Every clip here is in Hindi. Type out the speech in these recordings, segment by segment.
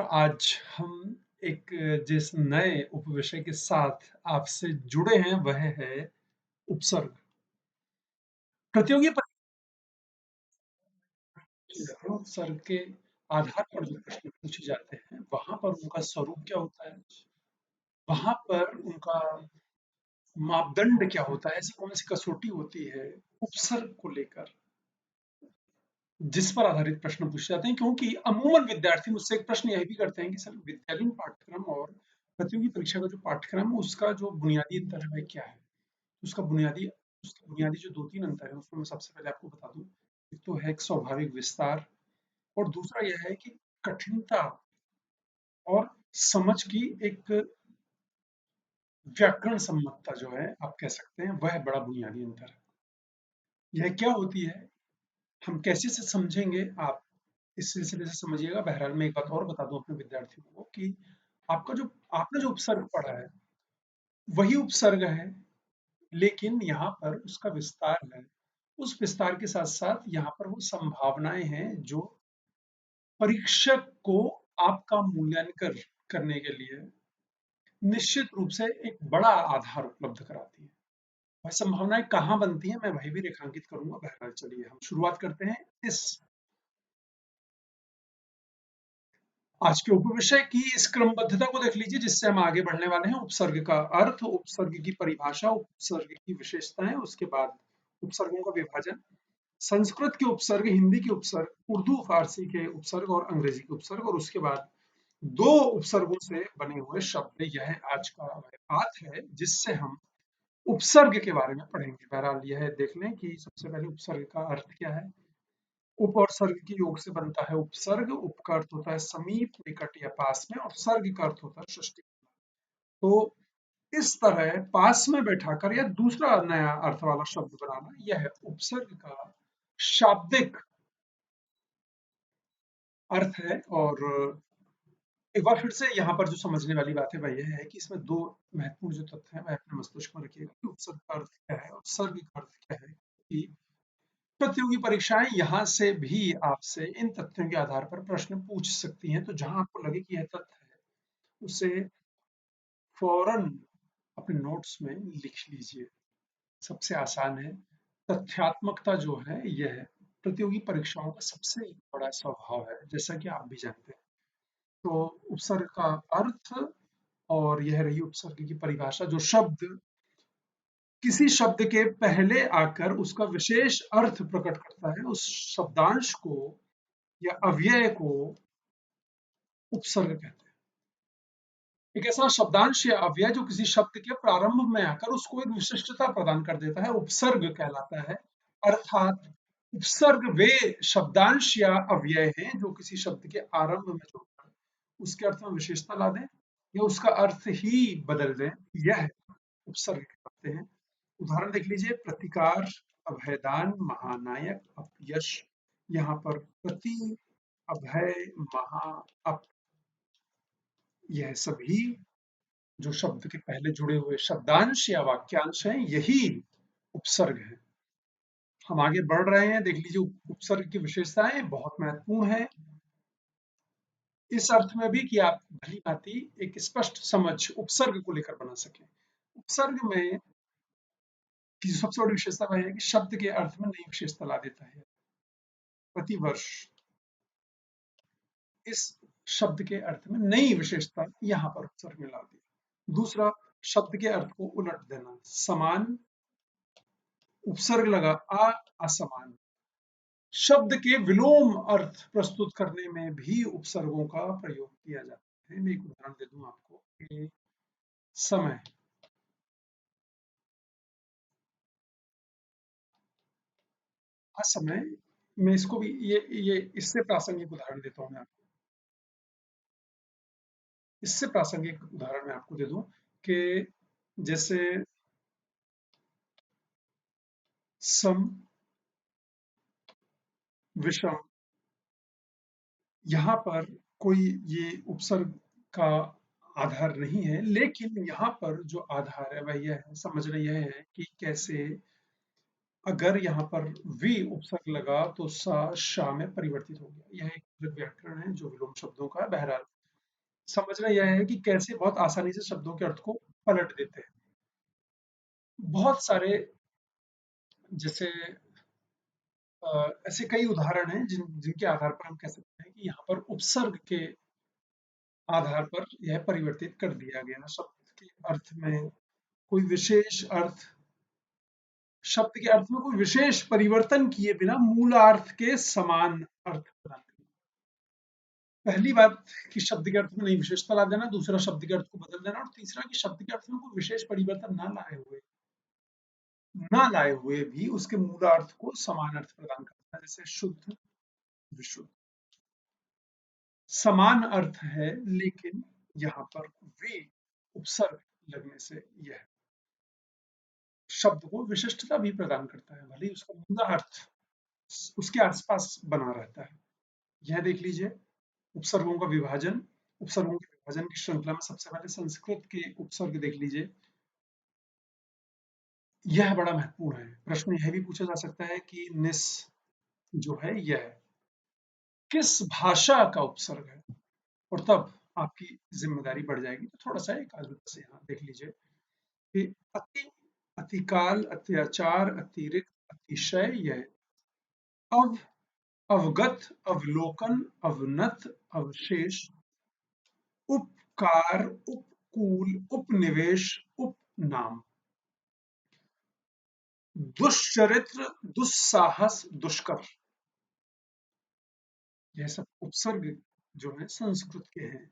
आज हम एक जिस नए उपविषय के साथ आपसे जुड़े हैं वह है उपसर्ग। प्रतियोगी परीक्षा उपसर्ग के आधार पर जो प्रश्न पूछे जाते हैं वहां पर उनका स्वरूप क्या होता है, वहां पर उनका मापदंड क्या होता है, ऐसी कौन सी कसौटी होती है उपसर्ग को लेकर जिस पर आधारित प्रश्न पूछे जाते हैं। क्योंकि अमूमन विद्यार्थी मुझसे एक प्रश्न यह भी करते हैं कि सर विद्यालयीन पाठ्यक्रम और प्रतियोगी परीक्षा का जो पाठ्यक्रम है उसका जो बुनियादी अंतर है वह क्या है। उसके बुनियादी जो 2-3 अंतर है उसमें मैं सबसे पहले आपको बता दूं। एक तो है एक स्वाभाविक विस्तार और दूसरा यह है कि कठिनता और समझ की एक व्याकरण सम्मतता जो है आप कह सकते हैं वह बड़ा बुनियादी अंतर है। यह क्या होती है, हम कैसे से समझेंगे, आप इस सिलसिले से समझिएगा। बहरहाल मैं एक बात और बता दूं अपने विद्यार्थियों को कि आपका जो आपने जो उपसर्ग पढ़ा है वही उपसर्ग है, लेकिन यहाँ पर उसका विस्तार है। उस विस्तार के साथ साथ यहाँ पर वो संभावनाएं हैं जो परीक्षक को आपका मूल्यांकन करने के लिए निश्चित रूप से एक बड़ा आधार उपलब्ध कराती है। वह संभावनाएं कहाँ बनती हैं मैं वही भी रेखांकित करूंगा। बहरहाल चलिए हम शुरुआत करते हैं इस आज के उपविषय की इस क्रमबद्धता को देख लीजिए जिससे हम आगे बढ़ने वाले हैं। उपसर्ग का अर्थ, उपसर्ग की परिभाषा, उपसर्ग की विशेषताएं, उसके बाद उपसर्गों का विभाजन, संस्कृत के उपसर्ग, हिंदी के उपसर्ग, उर्दू फारसी के उपसर्ग और अंग्रेजी के उपसर्ग, और उसके बाद दो उपसर्गों से बने हुए शब्द। यह आज का पाठ है जिससे हम उपसर्ग के बारे में पढ़ेंगे। बहरहाल यह देख लें कि सबसे पहले उपसर्ग का अर्थ क्या है। उप और सर्ग के योग से बनता है उपसर्ग। उप का अर्थ होता है समीप, निकट या पास में, और सर्ग का अर्थ होता है सृष्टि। तो इस तरह पास में बैठाकर या दूसरा नया अर्थ वाला शब्द बनाना, यह उपसर्ग का शाब्दिक अर्थ है। और एक बार फिर से यहाँ पर जो समझने वाली बात है वह यह है कि इसमें दो महत्वपूर्ण जो तथ्य हैं वह अपने मस्तिष्क में रखिएगा कि उपसर्ग का अर्थ क्या है और सर्ग का अर्थ क्या है। कि प्रतियोगी परीक्षाएं यहाँ से भी आपसे इन तथ्यों के आधार पर प्रश्न पूछ सकती हैं। तो जहां आपको लगे कि यह तथ्य है उसे फौरन अपने नोट्स में लिख लीजिए। सबसे आसान है। तथ्यात्मकता जो है यह प्रतियोगी परीक्षाओं का सबसे बड़ा स्वभाव है, जैसा कि आप भी जानते हैं। तो उपसर्ग का अर्थ और यह रही उपसर्ग की परिभाषा। जो शब्द किसी शब्द के पहले आकर उसका विशेष अर्थ प्रकट करता है उस शब्दांश को या अव्यय को उपसर्ग कहते हैं। एक ऐसा शब्दांश या अव्यय जो किसी शब्द के प्रारंभ में आकर उसको एक विशिष्टता प्रदान कर देता है उपसर्ग कहलाता है। अर्थात उपसर्ग वे शब्दांश या अव्यय हैं जो किसी शब्द के आरंभ में जोड़कर उसके अर्थ में विशेषता ला दें या उसका अर्थ ही बदल दें, यह उपसर्ग कहलाते हैं। उदाहरण देख लीजिए, प्रतिकार, अभयदान, महानायक, अपयश। यहाँ पर प्रति, अभय, महा, अप, यह सभी जो शब्द के पहले जुड़े हुए शब्दांश या वाक्यांश हैं यही उपसर्ग है। हम आगे बढ़ रहे हैं, देख लीजिए उपसर्ग की विशेषताएं बहुत महत्वपूर्ण है इस अर्थ में भी कि आप भली भांति एक स्पष्ट समझ उपसर्ग को लेकर बना सकें। उपसर्ग में की सबसे बड़ी विशेषता वह है कि शब्द के अर्थ में नई विशेषता ला देता है। प्रतिवर्ष, इस शब्द के अर्थ में नई विशेषता यहाँ पर उपसर्ग में ला दी। दूसरा, शब्द के अर्थ को उलट देना। समान, उपसर्ग लगा आ, असमान। शब्द के विलोम अर्थ प्रस्तुत करने में भी उपसर्गों का प्रयोग किया जाता है। मैं एक उदाहरण दे दूं आपको कि समय, असमय, मैं इसको भी ये इससे प्रासंगिक उदाहरण देता हूं मैं आपको। इससे प्रासंगिक उदाहरण मैं आपको दे दूं कि जैसे सम, विषम, यहाँ पर कोई ये उपसर्ग का आधार नहीं है, लेकिन यहाँ पर जो आधार है वह यह है, समझना यह है कि कैसे अगर यहाँ पर वी उपसर्ग लगा तो सा शा में परिवर्तित हो गया। यह एक व्याकरण है जो विलोम शब्दों का है। बहरहाल समझना यह है कि कैसे बहुत आसानी से शब्दों के अर्थ को पलट देते हैं। बहुत सारे जैसे ऐसे कई उदाहरण हैं जिनके आधार पर हम कह सकते हैं कि यहाँ पर उपसर्ग के आधार पर यह परिवर्तित कर दिया गया। शब्द के अर्थ में कोई विशेष अर्थ शब्द के अर्थ में कोई विशेष परिवर्तन किए बिना मूलार्थ के समान अर्थ प्रदान करना। पहली बात कि शब्द के अर्थ में नई विशेषता ला देना, दूसरा शब्द के अर्थ को बदल देना और तीसरा कि शब्द के अर्थ में कोई विशेष परिवर्तन ना लाए हुए भी उसके मूलार्थ को समान अर्थ प्रदान करना। जैसे शुद्ध, विशुद्ध समान अर्थ है, लेकिन यहाँ पर वे उपसर्ग लगने से यह शब्द को विशिष्टता भी प्रदान करता है, भले ही उसका मूल अर्थ उसके आसपास बना रहता है। यह देख लीजिए उपसर्गों का विभाजन। उपसर्गों के विभाजन की श्रृंखला में सबसे पहले संस्कृत के उपसर्ग देख लीजिए। यह बड़ा महत्वपूर्ण है। प्रश्न यह भी पूछा जा सकता है कि निस जो है यह किस भाषा का उपसर्ग है, और तब आपकी जिम्मेदारी बढ़ जाएगी। तो थोड़ा सा एकाग्रता से यहाँ देख लीजिए कि अति, अतिकाल, अत्याचार, अतिरिक्त, अतिशय, यह अव, अवगत, अवलोकन, अवनत, अवशेष, उपकार, उपकूल, उपनिवेश, उपनाम, दुष्चरित्र, दुस्साहस, दुष्कर, यह सब उपसर्ग जो है संस्कृत के हैं।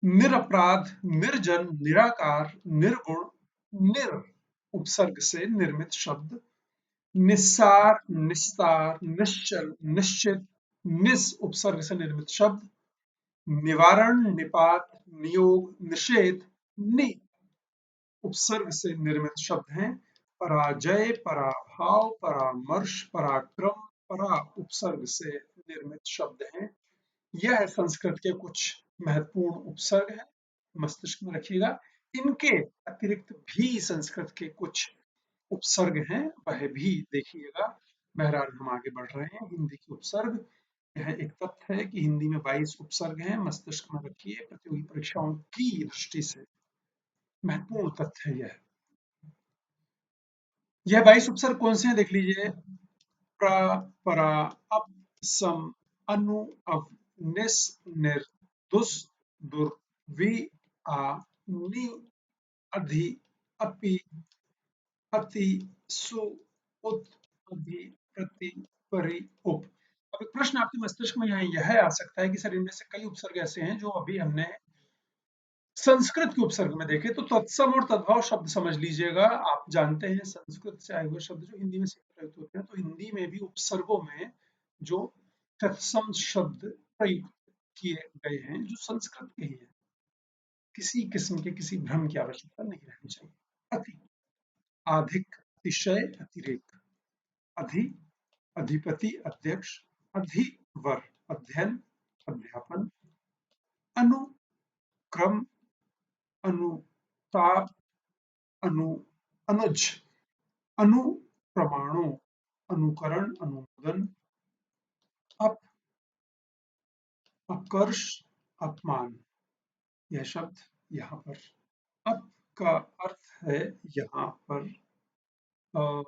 निरपराध, निर्जन, निराकार, निर्गुण, निर उपसर्ग से निर्मित शब्द। निस्सार, निस्तार, निश्चल, निश्चित, निस उपसर्ग से निर्मित शब्द। निवारण, निपात, नियोग, निषेध, नि उपसर्ग से निर्मित शब्द हैं। पराजय, पराभाव, परामर्श, पराक्रम, परा उपसर्ग से निर्मित शब्द हैं। यह संस्कृत के कुछ महत्वपूर्ण उपसर्ग हैं, मस्तिष्क में रखिएगा। इनके अतिरिक्त भी संस्कृत के कुछ उपसर्ग हैं, वह भी देखिएगा। बहरहाल हम आगे बढ़ रहे हैं। हिंदी के उपसर्ग, यह एक तथ्य है कि हिंदी में 22 उपसर्ग हैं, मस्तिष्क में रखिए। प्रतियोगी परीक्षाओं की दृष्टि से महत्वपूर्ण तथ्य है यह 22 उपसर्ग कौन से हैं देख लीजिए। प्र, परा, अप, सम, अनु, अव, निस, निर, दुस, दुर, वि, आ, नि, अधि, अपि, अति, सु, उत, अधि, प्रति, परि, उप। अब एक प्रश्न आपके मस्तिष्क में यहाँ यह आ सकता है कि सर इनमें से कई उपसर्ग ऐसे हैं जो अभी हमने संस्कृत के उपसर्ग में देखे, तो तत्सम और तद्भव शब्द समझ लीजिएगा। आप जानते हैं संस्कृत से आए हुए शब्द जो हिंदी में प्रयुक्त होते हैं, तो हिंदी में भी उपसर्गों में जो तत्सम शब्द प्रयुक्त किए गए हैं जो संस्कृत के ही हैं। किसी किस्म के किसी भ्रम की आवश्यकता नहीं रहनी चाहिए। अति, अधिक, अतिशय, अतिरेक, अधि, अधिपति, अध्यक्ष, अधिवर, अध्ययन, अध्यापन, अनुक्रम, अनुताप, अनु, अनुज, अनुप्रमाणु, अनुकरण, अनुमोदन, अप, अपकर्ष, अपमान। यह शब्द यहाँ पर अप का अर्थ है यहाँ पर अ,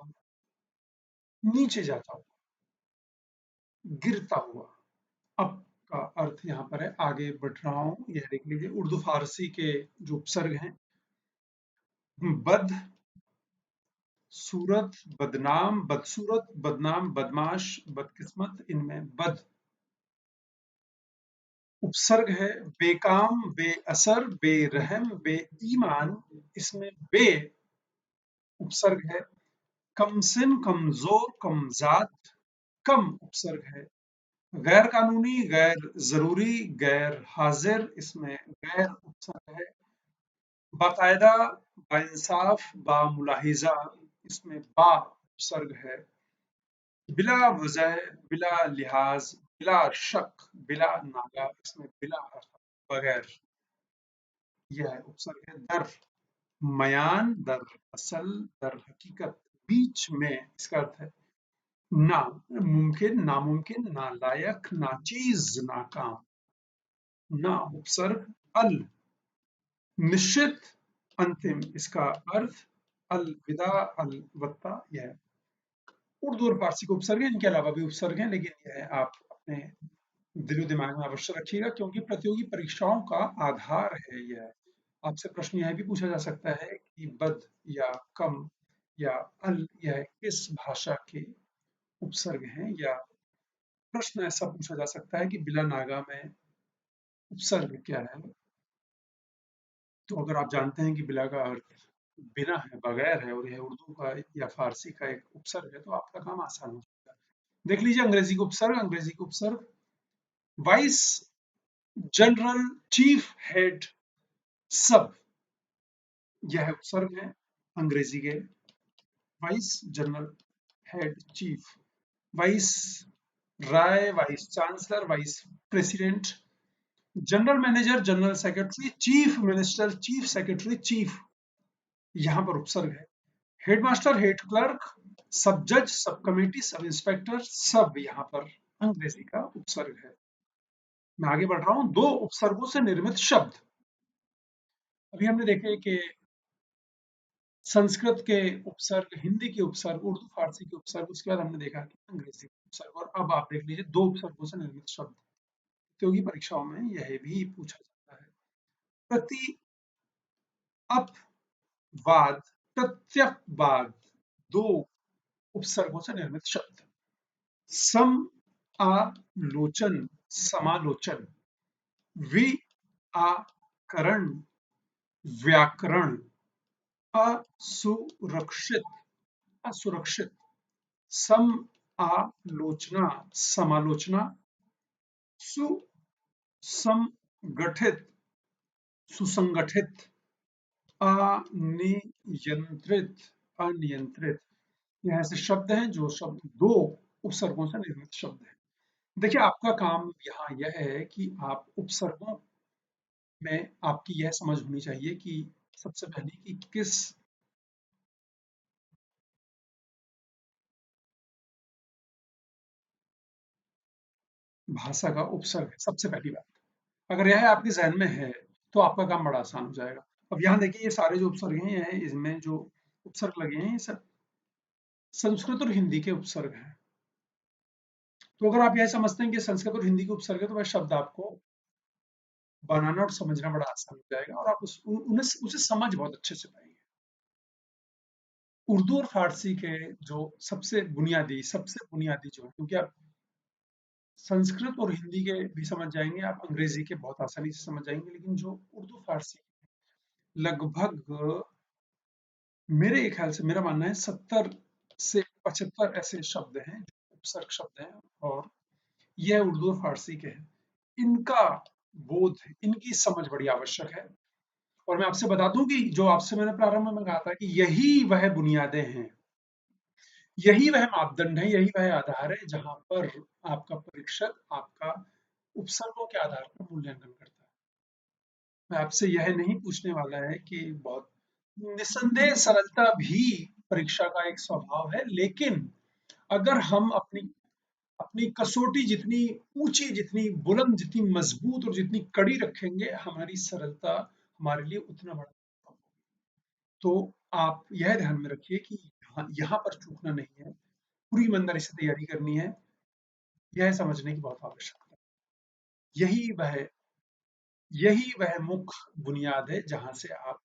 नीचे जाता हुआ, गिरता हुआ। अप का अर्थ यहाँ पर है, आगे बढ़ रहा हूं, यह देख लीजिए। उर्दू फारसी के जो उपसर्ग हैं, बद, सूरत, बदनाम, बदसूरत, बदनाम, बदमाश, बदकिस्मत, इनमें बद उपसर्ग है। बेकाम, बेअसर, बेरहम, बेईमान, इसमें बे उपसर्ग है। कमसिन, कमजोर, कमजात, कम उपसर्ग है। गैर कानूनी, गैर जरूरी, गैर हाजिर, इसमें गैर उपसर्ग है। बाकायदा, बाइंसाफ, बामुलाहिजा, इसमें बा उपसर्ग है। बिला वजह, बिला लिहाज, बिला शक, बिला नागा, इसमें बिला बगैर, यह उपसर्ग है। दर, मयान, दर असल, दर हकीकत, बीच में, इसका अर्थ है ना मुमकिन, नामुमकिन, नालायक, नाचीज, नाकाम। ना उपसर्ग, अल निश्चित, अंतिम। इसका अर्थ अलविदा, अलबत्ता। यह उर्दू और फारसी के उपसर्ग हैं, इनके अलावा भी उपसर्ग हैं, लेकिन यह आप अपने दिलो दिमाग में अवश्य रखिएगा, क्योंकि प्रतियोगी परीक्षाओं का आधार है यह। आपसे प्रश्न यह भी पूछा जा सकता है कि बद या कम या अल यह किस भाषा के उपसर्ग हैं, या प्रश्न ऐसा पूछा जा सकता है कि बिला नागा में उपसर्ग क्या है। तो अगर आप जानते हैं कि बिला का अर्थ बिना है, बगैर है, और यह उर्दू का या फारसी का एक उपसर्ग है, तो आपका काम आसान हो जाएगा। देख लीजिए अंग्रेजी का उपसर्ग। अंग्रेजी का उपसर्ग वाइस जनरल चीफ हेड सब, यह उपसर्ग है अंग्रेजी के। Vice general head chief, viceroy, vice chancellor, vice president, general manager, general secretary, chief minister, chief secretary, chief यहां पर उपसर्ग है। हेडमास्टर, हेड क्लर्क, सब जज, सब कमेटी, सब इंस्पेक्टर, सब यहां पर अंग्रेजी का उपसर्ग है। मैं आगे बढ़ रहा हूं। दो उपसर्गों से निर्मित शब्द। अभी हमने देखे कि संस्कृत के उपसर्ग, हिंदी के उपसर्ग, उर्दू फारसी के उपसर्ग, उसके बाद हमने देखा कि अंग्रेजी के उपसर्ग, और अब आप देख लीजिए दो उपसर्गों से निर्मित शब्द। प्रतियोगी परीक्षाओं में यह भी पूछा जाता है। प्रति, अपवाद, प्रत्यपवाद, दो उपसर्गों से निर्मित शब्द। सम आलोचन, समालोचन, व्याकरण, व्याकरण, असुरक्षित, असुरक्षित, सम आलोचना, समालोचना, सुसंगठित, सुसंगठित, अनियंत्रित, अनियंत्रित। यह ऐसे शब्द हैं जो शब्द दो उपसर्गों से निर्मित शब्द हैं। देखिए आपका काम यहाँ यह है कि आप उपसर्गों में आपकी यह समझ होनी चाहिए कि सबसे पहले कि किस भाषा का उपसर्ग है, सबसे पहली बात। अगर यह आपके जहन में है तो आपका काम बड़ा आसान हो जाएगा। अब यहाँ देखिए ये सारे जो उपसर्ग हैं, यह इसमें जो उपसर्ग लगे हैं ये सब संस्कृत और हिंदी के उपसर्ग हैं। तो अगर आप यह समझते हैं कि संस्कृत और हिंदी के उपसर्ग है, तो वह शब्द आपको बनाना और समझना बड़ा आसान हो जाएगा, और आप उन्हें उसे समझ बहुत अच्छे से पाएंगे। उर्दू और फारसी के जो सबसे बुनियादी जो है, क्योंकि आप संस्कृत और हिंदी के भी समझ जाएंगे, आप अंग्रेजी के बहुत आसानी से समझ जाएंगे, लेकिन जो उर्दू फारसी लगभग, मेरे ख्याल से मेरा मानना है 70 से 75 ऐसे शब्द हैं जो उपसर्ग शब्द हैं, और यह उर्दू और फारसी के हैं। इनका बोध, इनकी समझ बड़ी आवश्यक है। और मैं आपसे बता दूं कि जो आपसे मैंने प्रारंभ में कहा था कि यही वह बुनियादें हैं, यही वह मापदंड है, यही वह आधार है जहां पर आपका परीक्षक आपका उपसर्गों के आधार पर मूल्यांकन करता है। मैं आपसे यह नहीं पूछने वाला है कि बहुत निस्संदेह सरलता भी परीक्षा का एक स्वभाव है, लेकिन अगर हम अपनी अपनी कसौटी जितनी ऊंची, जितनी बुलंद, जितनी मजबूत और जितनी कड़ी रखेंगे, हमारी सरलता हमारे लिए उतना बड़ा। तो आप यह ध्यान में रखिए कि यहाँ पर चूकना नहीं है, पूरी ईमानदारी से तैयारी करनी है, यह समझने की बहुत आवश्यकता है। यही वह मुख्य बुनियाद है जहां से आप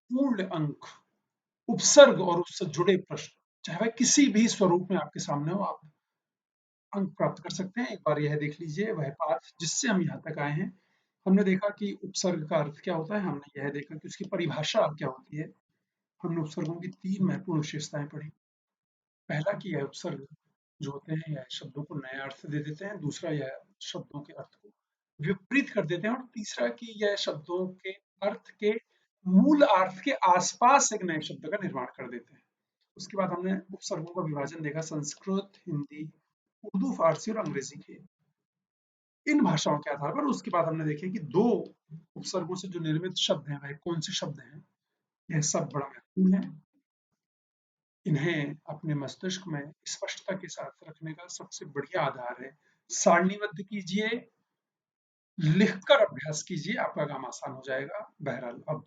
पूर्ण अंक, उपसर्ग और उससे जुड़े प्रश्न, चाहे वह किसी भी स्वरूप में आपके सामने हो, आप अंक प्राप्त कर सकते हैं। एक बार यह देख लीजिए वह पाठ जिससे हम यहाँ तक आए हैं। हमने देखा कि उपसर्ग का अर्थ क्या होता है, हमने यह देखा कि उसकी परिभाषा क्या होती है। हमने उपसर्गों की 3 महत्वपूर्ण विशेषताएं पढ़ी। पहला कि यह उपसर्ग जो होते हैं यह शब्दों को नया अर्थ दे देते हैं। दूसरा, यह शब्दों के अर्थ को विपरीत कर देते हैं। और तीसरा कि यह शब्दों के अर्थ के मूल अर्थ के आसपास एक नए शब्द का निर्माण कर देते हैं। उसके बाद हमने उपसर्गों का विभाजन देखा, संस्कृत, हिंदी, उर्दू, फारसी और अंग्रेजी के, इन भाषाओं के आधार पर। उसके बाद हमने देखे कि दो उपसर्गों से जो निर्मित शब्द हैं वह कौन से शब्द हैं। यह सब बड़ा महत्वपूर्ण है। इन्हें अपने मस्तिष्क में स्पष्टता के साथ रखने का सबसे बढ़िया आधार है, सारणीबद्ध कीजिए, लिखकर अभ्यास कीजिए, आपका काम आसान हो जाएगा। बहरहाल अब